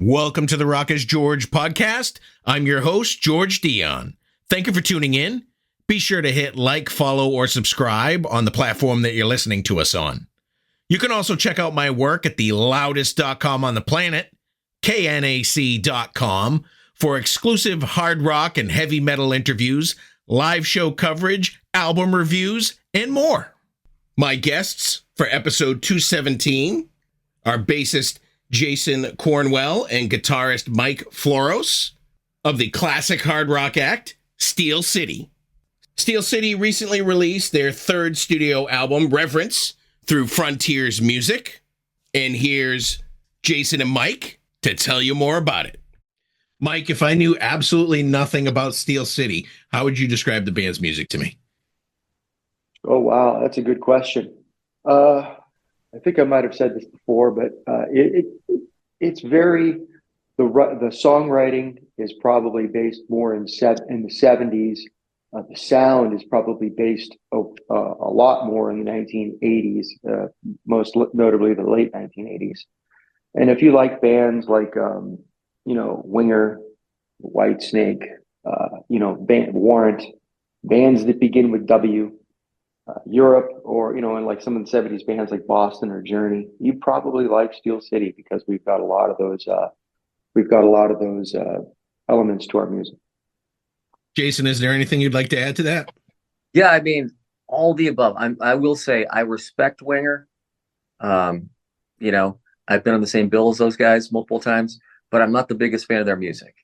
Welcome to the Rock is George podcast. I'm your host, George Dionne. Thank you for tuning in. Be sure to hit like, follow, or subscribe on the platform that you're listening to us on. You can also check out my work at the loudest.com on the planet, knac.com, for exclusive hard rock and heavy metal interviews, live show coverage, album reviews, and more. My guests for episode 217 are bassist Jason Cornwell and guitarist MIKE FLOROS of the classic hard rock act, SteelCity. SteelCity recently released their third studio album, Reverence, through Frontiers Music. And here's Jason and Mike to tell you more about it. Mike, if I knew absolutely nothing about SteelCity, how would you describe the band's music to me? Oh, wow. That's a good question. I think I might have said this before, but it's very, the songwriting is probably based more in the 70s. The sound is probably based a lot more in the 1980s, most notably the late 1980s. And if you like bands like, Winger, Whitesnake, Warrant, bands that begin with W, Europe, or and like some of the 70s bands like Boston or Journey, you probably like SteelCity because we've got a lot of those elements to our music. Jason, is there anything you'd like to add to that? Yeah, I mean, all the above. I will say I respect Winger. I've been on the same bill as those guys multiple times, but I'm not the biggest fan of their music.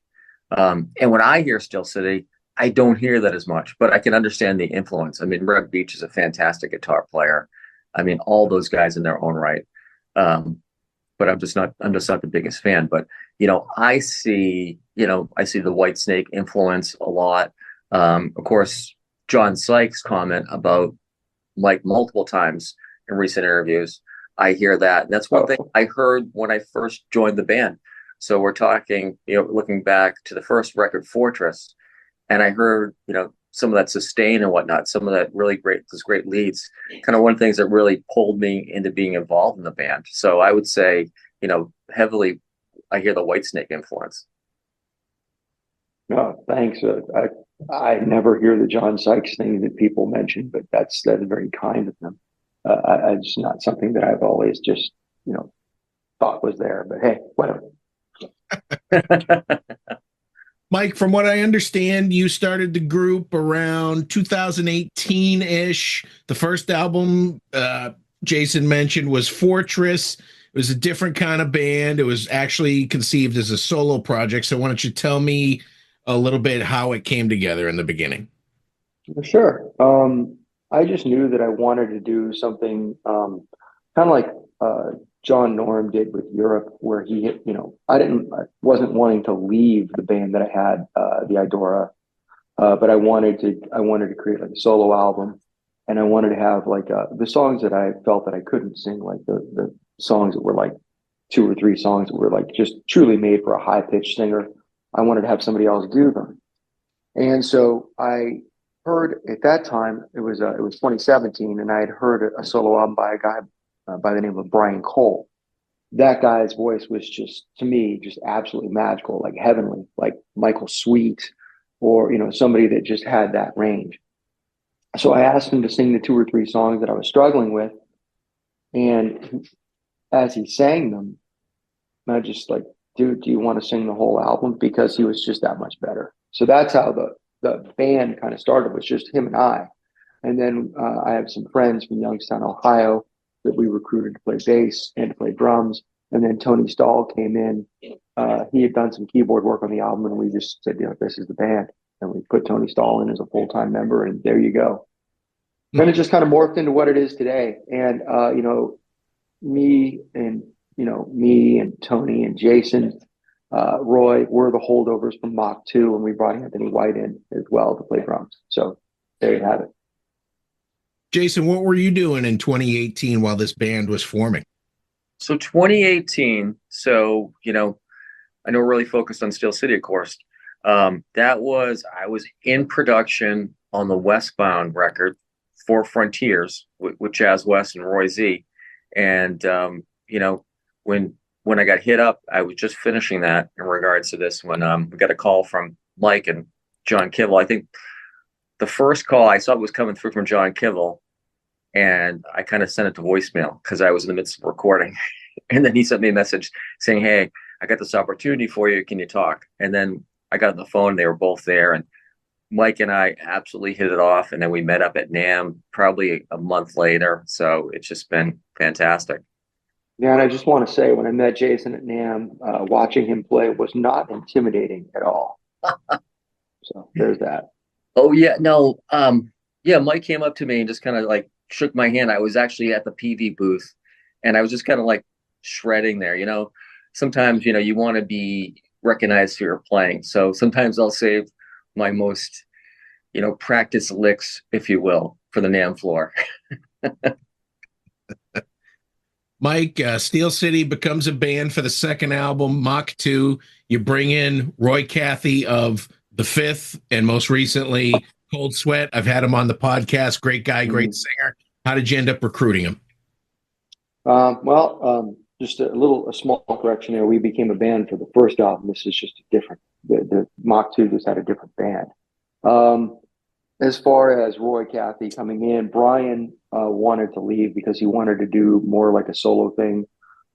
And when I hear SteelCity, I don't hear that as much, but I can understand the influence. I mean, Reb Beach is a fantastic guitar player. I mean, all those guys in their own right. But I'm just not the biggest fan. But, I see the Whitesnake influence a lot. Of course, John Sykes' comment about Mike multiple times in recent interviews. I hear that. That's one thing I heard when I first joined the band. So we're talking, looking back to the first record, Fortress. And I heard, some of that sustain and whatnot, some of that those great leads, kind of one of the things that really pulled me into being involved in the band. So I would say, heavily, I hear the Whitesnake influence. No, thanks. I never hear the John Sykes thing that people mention, but that's very kind of them. It's not something that I've always just, thought was there, but hey, whatever. Mike, from what I understand, you started the group around 2018-ish. The first album Jason mentioned was Fortress. It was a different kind of band. It was actually conceived as a solo project. So why don't you tell me a little bit how it came together in the beginning? Sure. I just knew that I wanted to do something kind of like John Norm did with Europe, where he, I wasn't wanting to leave the band that I had, the Idora, but I wanted to create like a solo album, and I wanted to have like the songs that I felt that I couldn't sing, like the songs that were like 2 or 3 songs that were like just truly made for a high pitched singer. I wanted to have somebody else do them, and so I heard at that time it was 2017, and I had heard a solo album by a guy by the name of Brian Cole. That guy's voice was just, to me, just absolutely magical, like heavenly, like Michael Sweet, or, somebody that just had that range. So I asked him to sing the 2 or 3 songs that I was struggling with. And as he sang them, I just like, dude, do you want to sing the whole album? Because he was just that much better. So that's how the band kind of started, was just him and I. And then I have some friends from Youngstown, Ohio, that we recruited to play bass and to play drums. And then Tony Stahl came in. He had done some keyboard work on the album, and we just said, this is the band. And we put Tony Stahl in as a full-time member, and there you go. Then it just kind of morphed into what it is today. And, me and Tony and Jason, Roy, were the holdovers from Mach 2, and we brought Anthony White in as well to play drums. So there you have it. Jason, what were you doing in 2018 while this band was forming? So 2018, I know we're really focused on SteelCity, of course. I was in production on the Westbound record for Frontiers with Jazz West and Roy Z. And, when when I got hit up, I was just finishing that in regards to this when we got a call from Mike and John Kivel. I think the first call I saw was coming through from John Kivel, and I kind of sent it to voicemail because I was in the midst of recording. And then he sent me a message saying, "Hey, I got this opportunity for you. Can you talk?" And then I got on the phone. They were both there, and Mike and I absolutely hit it off. And then we met up at NAMM probably a month later. So it's just been fantastic. Yeah, and I just want to say, when I met Jason at NAMM, watching him play was not intimidating at all. So there's that. Oh yeah, no, yeah, Mike came up to me and just kind of like shook my hand. I was actually at the PV booth, and I was just kind of like shredding there. Sometimes you want to be recognized for your playing, so sometimes I'll save my most practice licks, if you will, for the NAMM floor. Mike, SteelCity becomes a band for the second album, Mach 2. You bring in Roy Cathey of The Fifth, and most recently, Cold Sweat. I've had him on the podcast. Great guy, great singer. How did you end up recruiting him? Just a small correction there. We became a band for the first album. This is just a different, the Mach 2 just had a different band. As far as Roy Cathey coming in, Brian wanted to leave because he wanted to do more like a solo thing.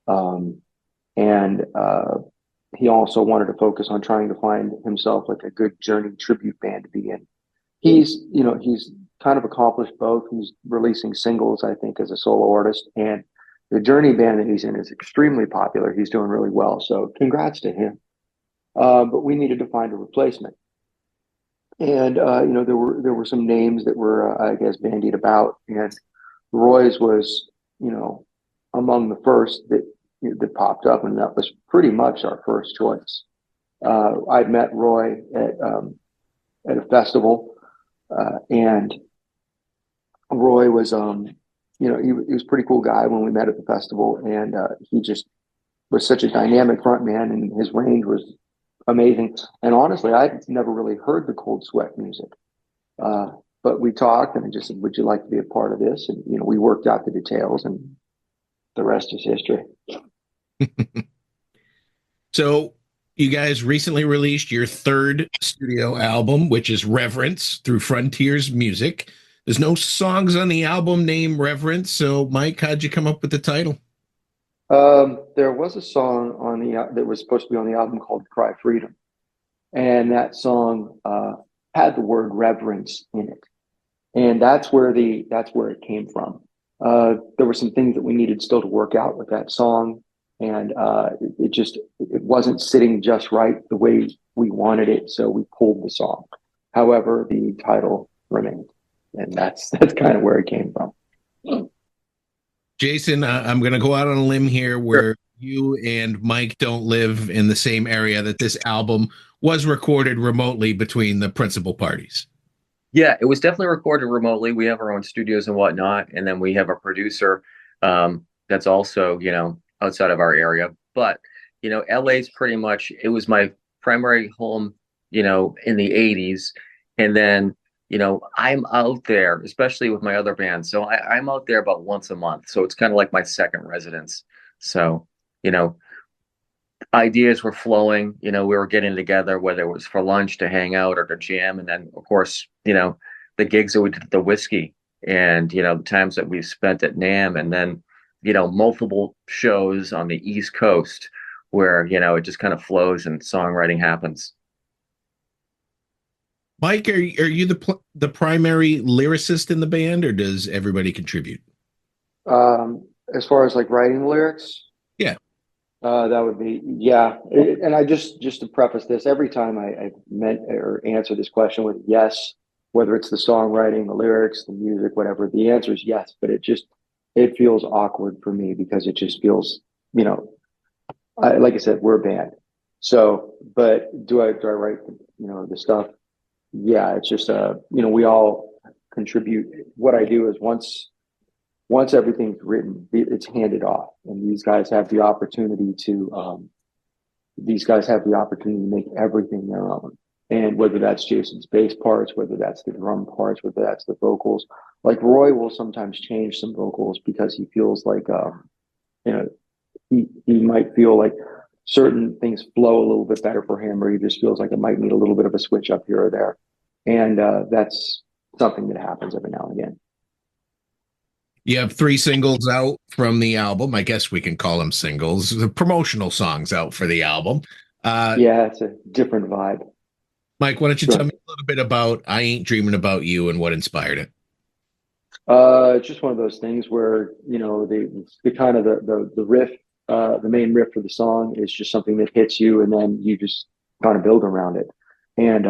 And he also wanted to focus on trying to find himself like a good Journey tribute band to be in. He's kind of accomplished both. He's releasing singles, I think, as a solo artist, and the Journey band that he's in is extremely popular. He's doing really well. So congrats to him. But we needed to find a replacement. And there were some names that were I guess bandied about, and Roy's was among the first that popped up, and that was pretty much our first choice. I'd met Roy at a festival, and Roy was he was a pretty cool guy when we met at the festival, and he just was such a dynamic front man, and his range was amazing. And honestly, I'd never really heard the Cold Sweat music. But we talked, and I just said, "Would you like to be a part of this?" And we worked out the details, and the rest is history. So you guys recently released your third studio album, which is Reverence, through Frontiers Music. There's no songs on the album named Reverence. So Mike, how'd you come up with the title? There was a song that was supposed to be on the album called "Cry Freedom," and that song had the word reverence in it, and that's where it came from. There were some things that we needed still to work out with that song, and it wasn't sitting just right the way we wanted it, so we pulled the song. However, the title remained, and that's kind of where it came from. Jason, I'm going to go out on a limb here where you and Mike don't live in the same area, that this album was recorded remotely between the principal parties. Yeah, it was definitely recorded remotely. We have our own studios and whatnot, and then we have a producer that's also, outside of our area. But, LA's pretty much, it was my primary home, in the 80s. And then, I'm out there, especially with my other bands. So I'm out there about once a month. So it's kind of like my second residence. So, ideas were flowing, we were getting together, whether it was for lunch, to hang out, or to jam. And then, of course, the gigs that we did at the Whisky, and, the times that we've spent at NAMM, and then, multiple shows on the East Coast where, it just kind of flows and songwriting happens. Mike, are you the primary lyricist in the band, or does everybody contribute? As far as like writing lyrics, yeah, that would be and I just to preface this, every time I meant or answer this question with yes, whether it's the songwriting, the lyrics, the music, whatever, the answer is yes. But it feels awkward for me because it just feels, like I said, we're a band. So, but do I write the stuff? Yeah, it's just we all contribute. What I do is once everything's written, it's handed off, and these guys have the opportunity to make everything their own. And whether that's Jason's bass parts, whether that's the drum parts, whether that's the vocals, like Roy will sometimes change some vocals because he feels like he might feel like certain things flow a little bit better for him, or he just feels like it might need a little bit of a switch up here or there. And that's something that happens every now and again. You have 3 singles out from the album. I guess we can call them singles. The promotional songs out for the album. Yeah, it's a different vibe. Mike, why don't you Sure. tell me a little bit about I Ain't Dreaming About You and what inspired it? It's just one of those things where, you know, the kind of the riff, the main riff for the song is just something that hits you, and then you just kind of build around it. And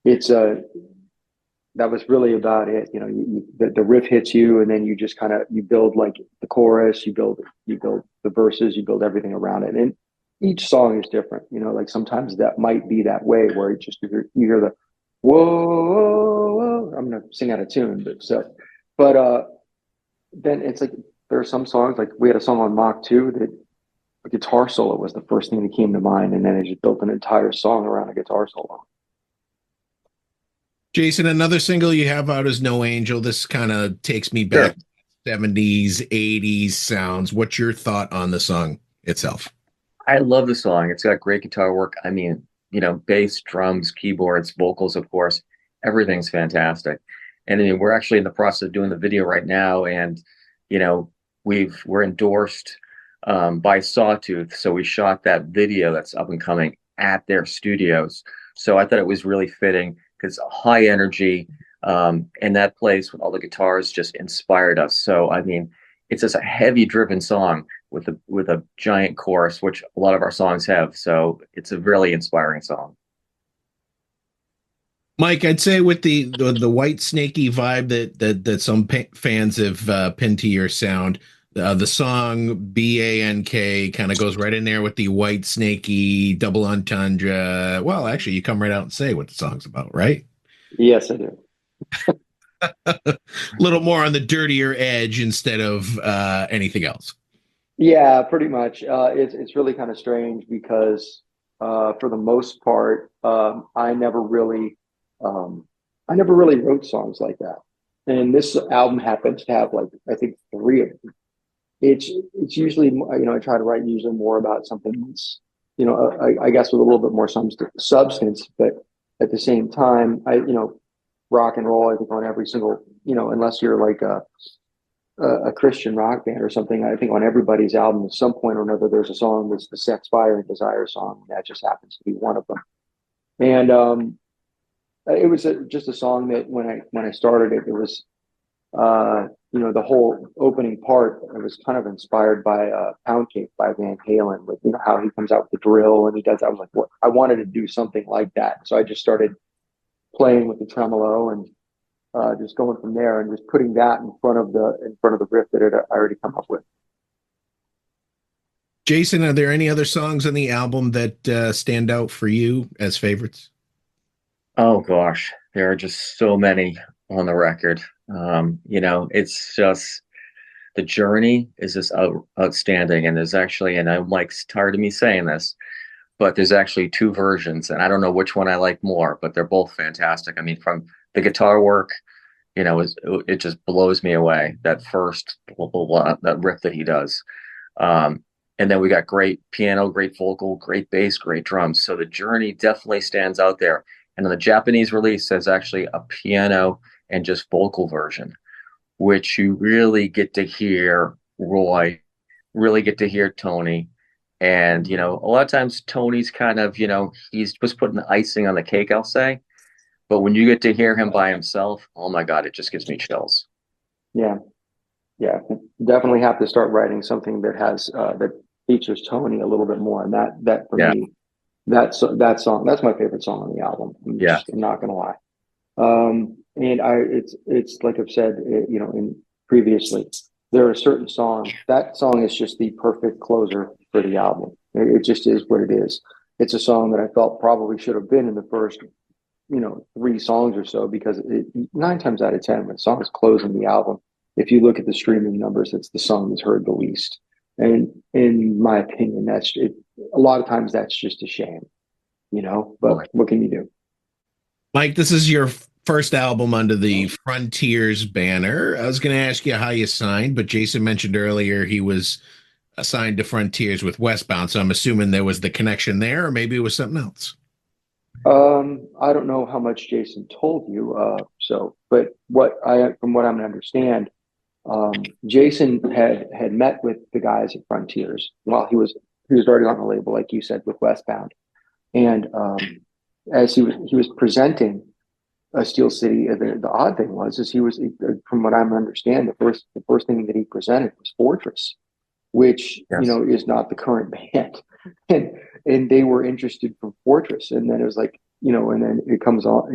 it's that was really about it. You know, the riff hits you, and then you just kind of you build like the chorus, you build the verses, you build everything around it. And each song is different. You know, like sometimes that might be that way where it just you hear the whoa, whoa. I'm gonna sing out of tune, but then it's like there are some songs, like we had a song on Mach 2 that the guitar solo was the first thing that came to mind, and then it just built an entire song around a guitar solo. Jason, another single you have out is No Angel. This kind of takes me back to 70s, 80s sounds. What's your thought on the song itself? I love the song. It's got great guitar work. I mean, you know, bass, drums, keyboards, vocals, of course, everything's fantastic. And I mean, we're actually in the process of doing the video right now, and you know, we're endorsed by Sawtooth, so we shot that video that's up and coming at their studios. So I thought it was really fitting because high energy, and that place with all the guitars just inspired us. So I mean, it's just a heavy driven song with a giant chorus, which a lot of our songs have. So it's a really inspiring song. Mike, I'd say with the white snaky vibe that some fans have pinned to your sound, the song BANK kind of goes right in there with the white snaky double entendre. Well, actually, you come right out and say what the song's about, right? Yes, I do. A little more on the dirtier edge instead of anything else. Yeah, pretty much. It's really kind of strange because for the most part, I never really wrote songs like that. And this album happens to have like I think 3 of them. It's usually, you know, I try to write usually more about something that's, you know, I guess with a little bit more substance, but at the same time, you know, rock and roll, I think on every single, you know, unless you're like a Christian rock band or something, I think on everybody's album at some point or another, there's a song that's the Sex, Fire, and Desire song. And that just happens to be one of them. And it was just a song that when I started it, it was, you know, the whole opening part, it was kind of inspired by Pound Cake by Van Halen, with, you know, how he comes out with the drill and he does. I was like, what? I wanted to do something like that. So I just started playing with the tremolo and just going from there and just putting that in front of the riff that I already come up with. Jason, are there any other songs on the album that stand out for you as favorites? Oh gosh, there are just so many on the record. You know, it's just the journey is just outstanding. And there's actually, and I'm like tired of me saying this, but there's actually 2 versions, and I don't know which one I like more, but they're both fantastic. I mean, from the guitar work, you know, it just blows me away. That first blah, blah, blah, that riff that he does. And then we got great piano, great vocal, great bass, great drums. So the journey definitely stands out there. And on the Japanese release, there's actually a piano and just vocal version, which you really get to hear Roy, really get to hear Tony. And, you know, a lot of times Tony's kind of, you know, he's just putting the icing on the cake, I'll say. But when you get to hear him by himself, oh my God, it just gives me chills. Yeah. Yeah. Definitely have to start writing something that has, that features Tony a little bit more. And that for me, that song, that's my favorite song on the album. I'm not going to lie. And it's like I've said, you know, in previously, there are certain songs, that song is just the perfect closer for the album. It just is what it is. It's a song that I felt probably should have been in the first, you know, 3 songs or so, because 9 times out of 10, when songs closing the album, if you look at the streaming numbers, it's the song that's heard the least. And in my opinion, that's it. A lot of times that's just a shame, you know, but what can you do? Mike, this is your first album under the Frontiers banner. I was going to ask you how you signed, but Jason mentioned earlier he was assigned to Frontiers with Westbound. So I'm assuming there was the connection there, or maybe it was something else. I don't know how much Jason told you. But from what I'm going to understand, Jason had met with the guys at Frontiers while he was already on the label, like you said, with Westbound. And as he was presenting SteelCity, the odd thing is from what I understand, the first thing that he presented was Fortress, which Yes. is not the current band, and they were interested from Fortress, and then it was like and then it comes on,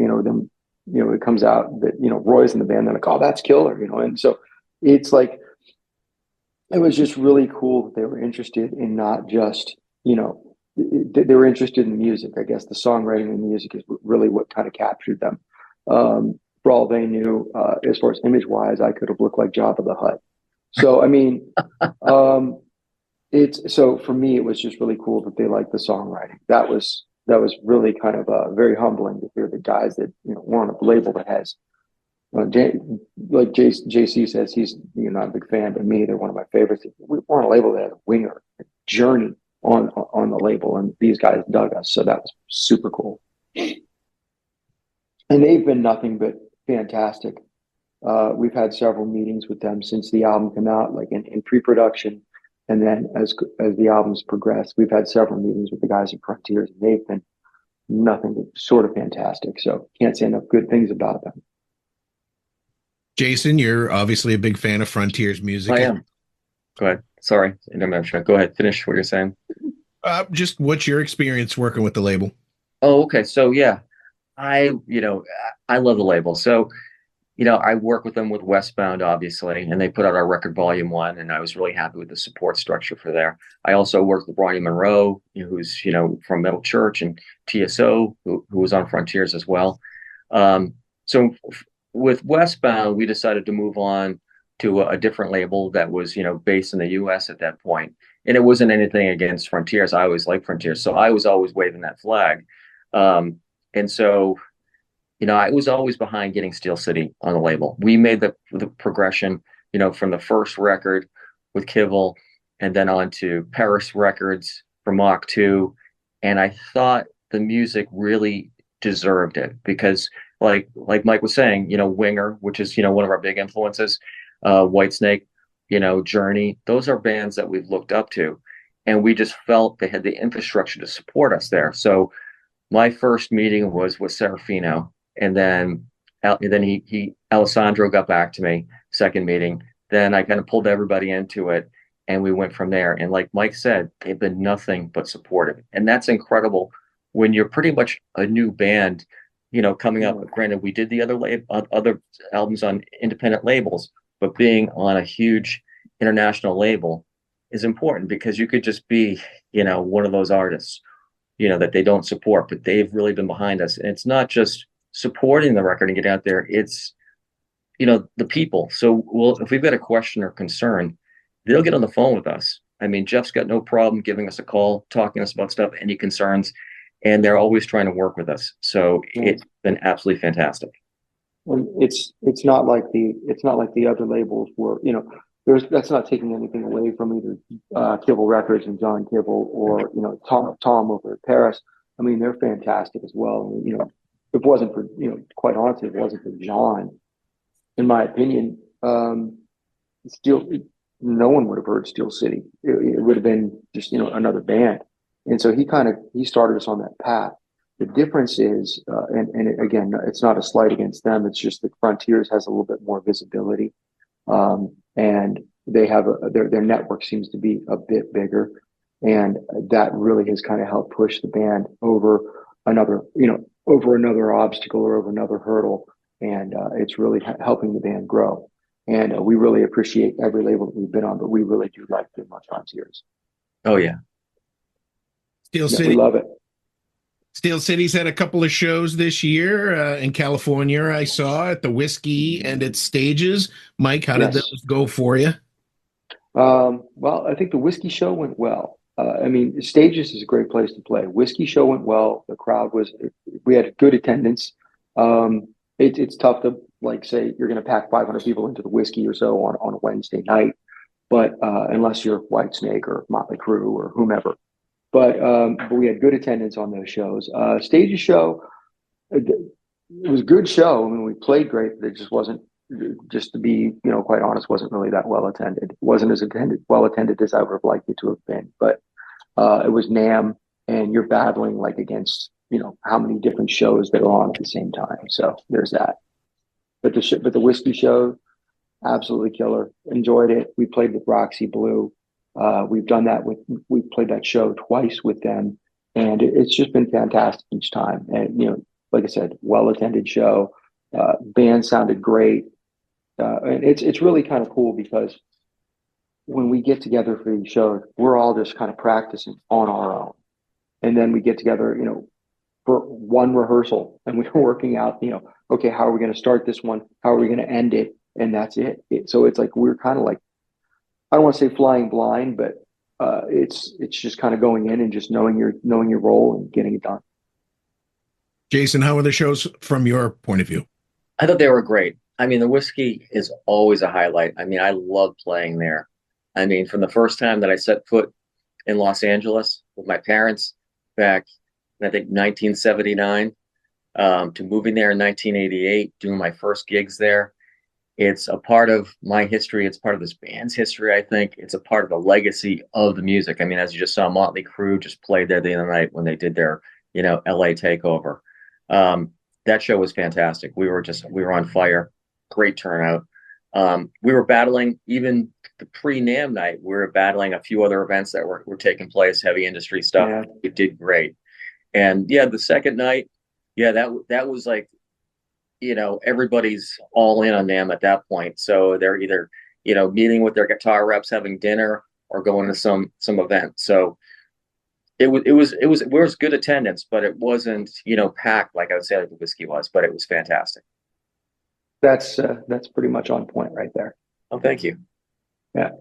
it comes out that Roy's in the band, they're like, oh, that's killer, and so it's like it was just really cool that they were interested in not just they were interested in the music. I guess the songwriting and the music is really what kind of captured them. For all they knew, as far as image wise, I could have looked like Jabba the Hutt. So I mean, so for me, it was just really cool that they liked the songwriting. That was really kind of very humbling to hear the guys that were on a label that has. Like JC says, he's not a big fan, but me, they're one of my favorites. We're on a label that has a winger, a Journey on the label, and these guys dug us, so that was super cool. And they've been nothing but fantastic. We've had several meetings with them since the album came out, like in pre-production, and then as the album's progressed, we've had several meetings with the guys at Frontiers, and they've been nothing but sort of fantastic. So can't say enough good things about them. Jason, you're obviously a big fan of Frontiers music. I am. Go ahead. Sorry, go ahead. Finish what you're saying. Just what's your experience working with the label? Oh, okay. So yeah, I love the label. So, I work with them with Westbound, obviously, and they put out our record Volume 1, and I was really happy with the support structure for there. I also worked with Ronnie Monroe, who's, from Metal Church, and TSO, who was on Frontiers as well. So with Westbound, we decided to move on to a different label that was, based in the US at that point. And it wasn't anything against Frontiers. I always liked Frontiers. So I was always waving that flag. And so, I was always behind getting SteelCity on the label. We made the progression, from the first record with Kibble and then on to Paris Records for Mach 2. And I thought the music really deserved it because like Mike was saying, Winger, which is, one of our big influences, Whitesnake, Journey, those are bands that we've looked up to. And we just felt they had the infrastructure to support us there. So my first meeting was with Serafino, and then Alessandro got back to me, second meeting. Then I kind of pulled everybody into it, and we went from there. And like Mike said, they've been nothing but supportive. And that's incredible when you're pretty much a new band, coming up. Granted, we did the other albums on independent labels, but being on a huge international label is important because you could just be, one of those artists, that they don't support, but they've really been behind us. And it's not just supporting the record and getting out there, it's, the people. So if we've got a question or concern, they'll get on the phone with us. I mean, Jeff's got no problem giving us a call, talking to us about stuff, any concerns, and they're always trying to work with us. So it's been absolutely fantastic. And it's not like the other labels were, that's not taking anything away from either Kibble Records and John Kibble or Tom over at Paris. I mean, they're fantastic as well. If it wasn't for quite honestly, if it wasn't for John, in my opinion, no one would have heard SteelCity. It would have been just another band. And so he started us on that path. The difference is, and again, it's not a slight against them. It's just that Frontiers has a little bit more visibility. And they have their network seems to be a bit bigger, and that really has kind of helped push the band over another obstacle or over another hurdle, and it's really helping the band grow. And we really appreciate every label that we've been on, but we really do like them on Frontiers. Oh yeah, SteelCity, we love it. SteelCity's had a couple of shows this year in California. I saw at the Whisky and its Stages. Mike, how did those go for you? Well, I think the Whisky show went well. I mean, Stages is a great place to play. Whisky show went well. The crowd we had good attendance. It's tough to say you're going to pack 500 people into the Whisky or so on a Wednesday night. but unless you're Whitesnake or Motley Crue or whomever. But we had good attendance on those shows. Stage's show, it was a good show. I mean, we played great, but it just wasn't, just to be, quite honest, wasn't really that well attended. It wasn't as well attended as I would have liked it to have been. But it was NAMM, and you're battling like against, how many different shows that are on at the same time. So there's that. But the Whisky show, absolutely killer. Enjoyed it. We played with Roxy Blue. We played that show twice with them, and it's just been fantastic each time. And like I said, well attended show. Band sounded great, and it's really kind of cool because when we get together for these shows, we're all just kind of practicing on our own, and then we get together, for one rehearsal, and we're working out, okay, how are we going to start this one? How are we going to end it? And that's it. So it's like we're kind of like, I don't want to say flying blind, but it's just kind of going in and just knowing your role and getting it done. Jason, how were the shows from your point of view? I thought they were great. I mean, the Whisky is always a highlight. I mean, I love playing there. I mean, from the first time that I set foot in Los Angeles with my parents back in, I think, 1979, to moving there in 1988, doing my first gigs there. It's a part of my history. It's part of this band's history, I think. It's a part of the legacy of the music. I mean, as you just saw, Motley Crue just played there the other night when they did their, LA takeover. That show was fantastic. We were on fire. Great turnout. We were battling, even the pre-NAMM night, we were battling a few other events that were taking place, heavy industry stuff. Yeah. We did great. And yeah, the second night, that was like, everybody's all in on NAMM at that point. So they're either, meeting with their guitar reps, having dinner, or going to some event. So it was good attendance, but it wasn't, packed like I would say like the Whisky was, but it was fantastic. That's pretty much on point right there. Oh, thank you. Yeah.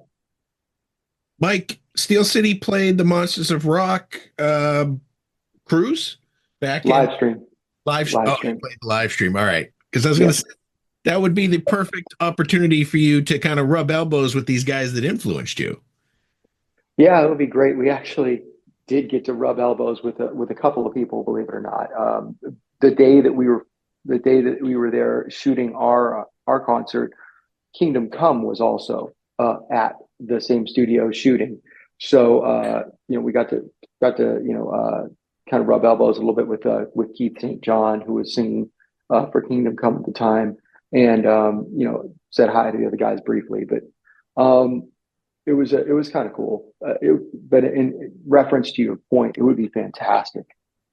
Mike, SteelCity played the Monsters of Rock cruise back live stream. Live stream. Played the live stream. All right. Because I was going to say, that would be the perfect opportunity for you to kind of rub elbows with these guys that influenced you. Yeah, it would be great. We actually did get to rub elbows with a couple of people, believe it or not. The day that we were there shooting our concert, Kingdom Come was also at the same studio shooting. So we got to kind of rub elbows a little bit with Keith St. John, who was singing for Kingdom Come at the time, and said hi to the other guys briefly. But it was kind of cool. But in reference to your point, it would be fantastic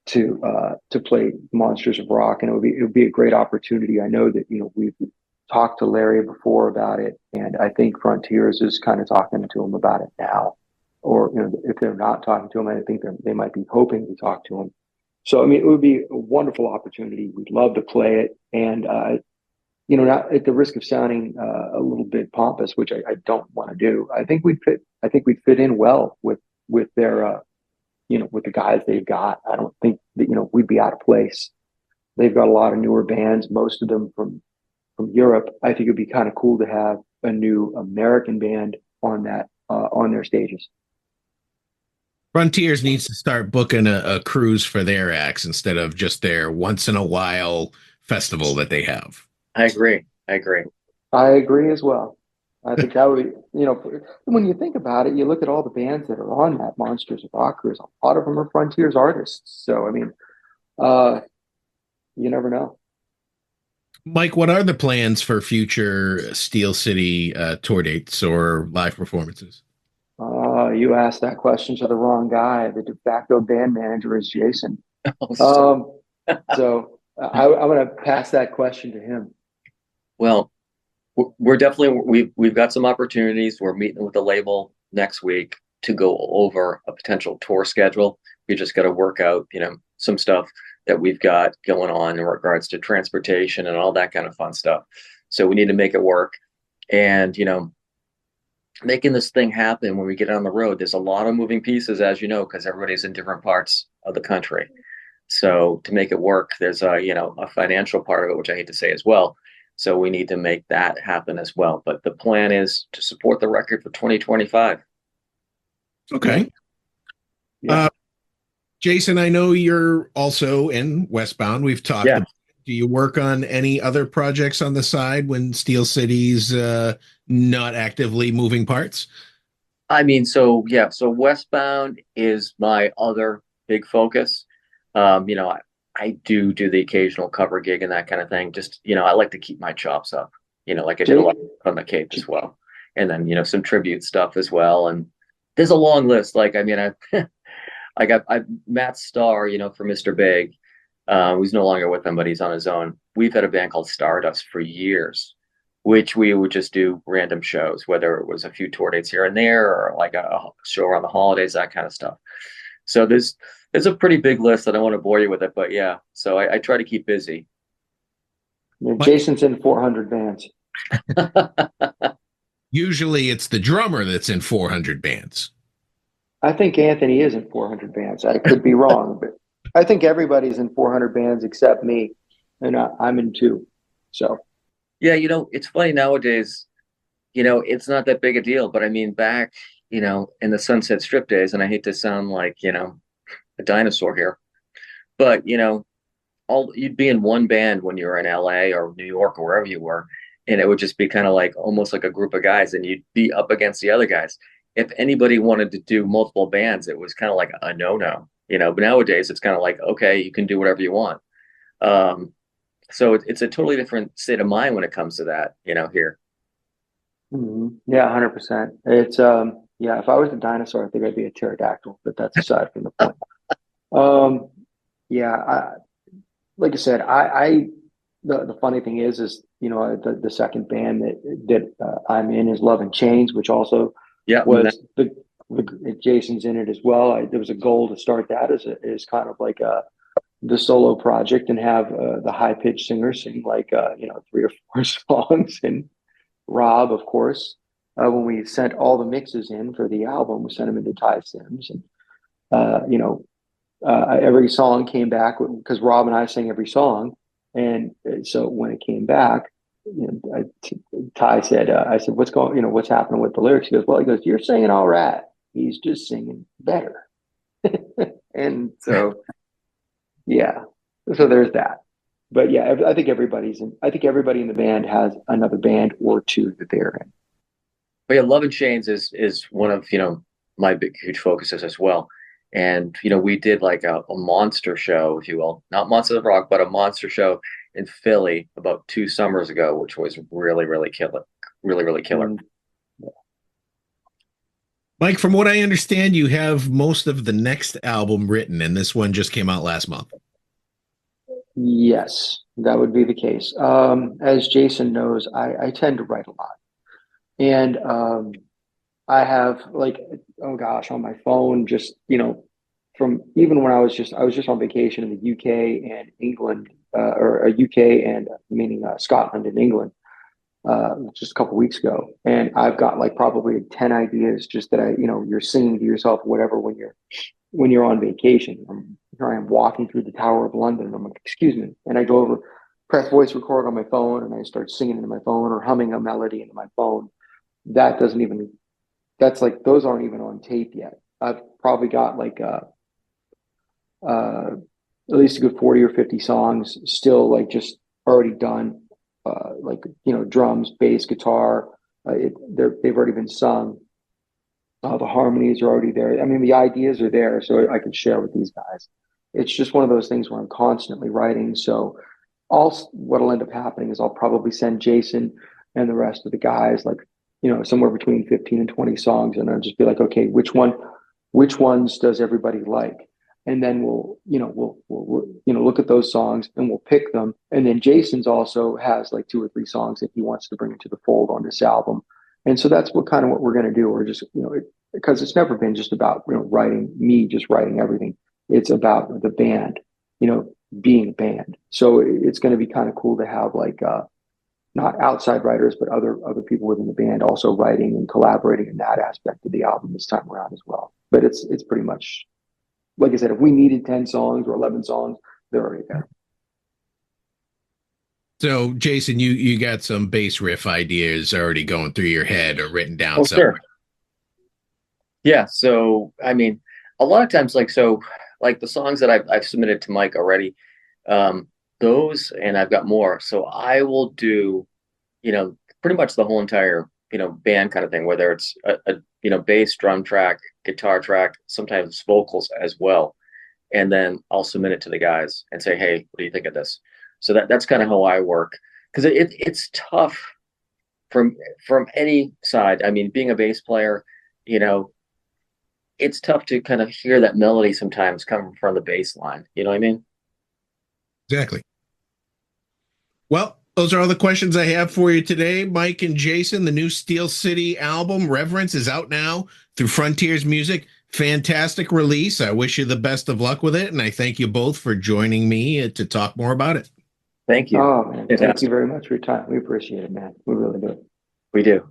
to play Monsters of Rock, and it would be a great opportunity. I know that we've talked to Larry before about it, and I think Frontiers is kind of talking to him about it now. Or if they're not talking to him, I think they might be hoping to talk to him. So I mean, it would be a wonderful opportunity. We'd love to play it, and not at the risk of sounding a little bit pompous, which I don't want to do. I think we'd fit in well with their with the guys they've got. I don't think that we'd be out of place. They've got a lot of newer bands, most of them from Europe. I think it'd be kind of cool to have a new American band on their stages. Frontiers needs to start booking a cruise for their acts instead of just their once in a while festival that they have. I agree as well. I think that would be, when you think about it, you look at all the bands that are on that Monsters of Rock cruise, a lot of them are Frontiers artists. So, I mean, you never know. Mike, what are the plans for future SteelCity tour dates or live performances? You asked that question to the wrong guy. The de facto band manager is Jason. So I'm going to pass that question to him. Well, we're definitely, we've got some opportunities. We're meeting with the label next week to go over a potential tour schedule. We just got to work out, some stuff that we've got going on in regards to transportation and all that kind of fun stuff. So we need to make it work. And, making this thing happen when we get on the road, there's a lot of moving pieces, as you know, because everybody's in different parts of the country. So to make it work, there's a financial part of it, which I hate to say as well. So we need to make that happen as well. But the plan is to support the record for 2025. Okay. Yeah. Jason, I know you're also in Westbound. We've talked Yeah. about it. Do you work on any other projects on the side when SteelCity's not actively moving parts? I mean, so yeah, so Westbound is my other big focus. You know, I do the occasional cover gig and that kind of thing. Just, you know, I like to keep my chops up, you know, like I did a Jake, lot on the Cape as well. And then, you know, some tribute stuff as well. And there's a long list. Like, I mean, I Matt Starr, you know, for Mr. Big, who's no longer with them, but he's on his own. We've had a band called Stardust for years, which we would just do random shows, whether it was a few tour dates here and there, or like a show around the holidays, that kind of stuff. So there's a pretty big list. I don't want to bore you with it, but yeah. So I try to keep busy. yeah, Jason's in 400 bands. Usually it's the drummer that's in 400 bands. I think Anthony is in 400 bands. I could be wrong, but I think everybody's in 400 bands except me, and I'm in 2. So Yeah, you know, it's funny nowadays, you know, it's not that big a deal, but I mean, back, you know, in the Sunset Strip days, and I hate to sound like, you know, a dinosaur here, but, you know, all you'd be in one band when you were in LA or New York or wherever you were, and it would just be kind of like almost like a group of guys, and you'd be up against the other guys. If anybody wanted to do multiple bands, it was kind of like a no-no, you know, but nowadays it's kind of like, okay, you can do whatever you want. Um, so it's a totally different state of mind when it comes to that, you know, here. yeah, 100%. It's yeah. If I was a dinosaur, I think I'd be a pterodactyl, but that's aside from the point. Um, yeah, like I said, the funny thing is you know the second band that I'm in is Love and Chains, which also Yeah. was the Jason's in it as well. There was a goal to start that as kind of like the solo project and have the high pitched singer sing like you know 3 or 4 songs, and Rob, of course, when we sent all the mixes in for the album, we sent them into Ty Sims, and you know every song came back because Rob and I sang every song, and so when it came back, you know, Ty said, "I said, what's going? You know, what's happening with the lyrics?" He goes, "Well, he goes, you're singing all right. He's just singing better." And so, yeah, so there's that. But yeah, I think everybody's in. I think everybody in the band has another band or 2 that they're in. But yeah, Love and Chains is one of, you know, my big huge focuses as well. And you know, we did like a monster show, if you will, not Monsters of Rock, but a monster show in Philly about 2 summers ago, which was really, really killer, really, really killer. Mm, Mike, from what I understand, you have most of the next album written, and this one just came out last month. yes, that would be the case. As Jason knows, I tend to write a lot, and I have like, oh gosh, on my phone, just you know, from even when I was just on vacation in the UK and England, or UK and meaning Scotland and England, just a couple weeks ago, and I've got like probably 10 ideas just that you know, you're singing to yourself, whatever, when you're on vacation. Here I am walking through the Tower of London, and I'm like, excuse me, and I go over, press voice record on my phone, and I start singing into my phone or humming a melody into my phone. That doesn't even That's like those aren't even on tape yet. I've probably got like at least a good 40 or 50 songs still like just already done. Like you know, drums, bass, guitar. They've already been sung. The harmonies are already there. I mean, the ideas are there, so I can share with these guys. It's just one of those things where I'm constantly writing. So, what'll end up happening is I'll probably send Jason and the rest of the guys like, you know, somewhere between 15 and 20 songs, and I'll just be like, okay, which ones does everybody like? And then we'll you know, look at those songs and we'll pick them. And then Jason's also has like 2 or 3 songs that he wants to bring into the fold on this album. And so that's what we're going to do. We're just, you know, because it's never been just about, you know, just writing everything. It's about the band, you know, being a band. So it's going to be kind of cool to have like, not outside writers, but other people within the band also writing and collaborating in that aspect of the album this time around as well. But it's pretty much, like I said, if we needed 10 songs or 11 songs, they're already there. So, Jason, you got some bass riff ideas already going through your head or written down Oh, somewhere. sure. Yeah. So, I mean, a lot of times, like the songs that I've submitted to Mike already, those, and I've got more. So I will do, pretty much the whole entire, band kind of thing, whether it's a bass, drum track, guitar track, sometimes vocals as well. And then I'll submit it to the guys and say, hey, what do you think of this? So that's kind of how I work, because it's tough from any side. I mean, being a bass player, it's tough to kind of hear that melody sometimes coming from the bass line. You know what I mean? Exactly. Well, those are all the questions I have for you today, Mike and Jason. The new SteelCity album, Reverence, is out now through Frontiers Music. Fantastic release. I wish you the best of luck with it, and I thank you both for joining me to talk more about it. Thank you. Oh, man. Thank you very much for your time. We appreciate it, man. We really do. We do.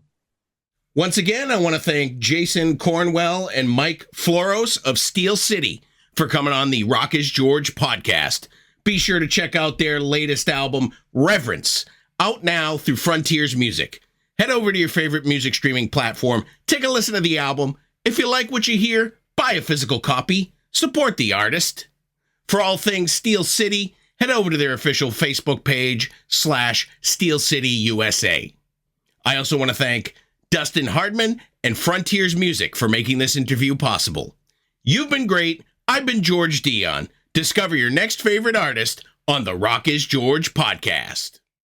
Once again, I want to thank Jason Cornwell and Mike Floros of SteelCity for coming on the Rock is George podcast. Be sure to check out their latest album, Reverence, out now through Frontiers Music. Head over to your favorite music streaming platform, take a listen to the album. If you like what you hear, buy a physical copy, support the artist. For all things SteelCity, head over to their official Facebook page /SteelCity USA. I also want to thank Dustin Hardman and Frontiers Music for making this interview possible. You've been great. I've been George Dionne. Discover your next favorite artist on the Rock is George podcast.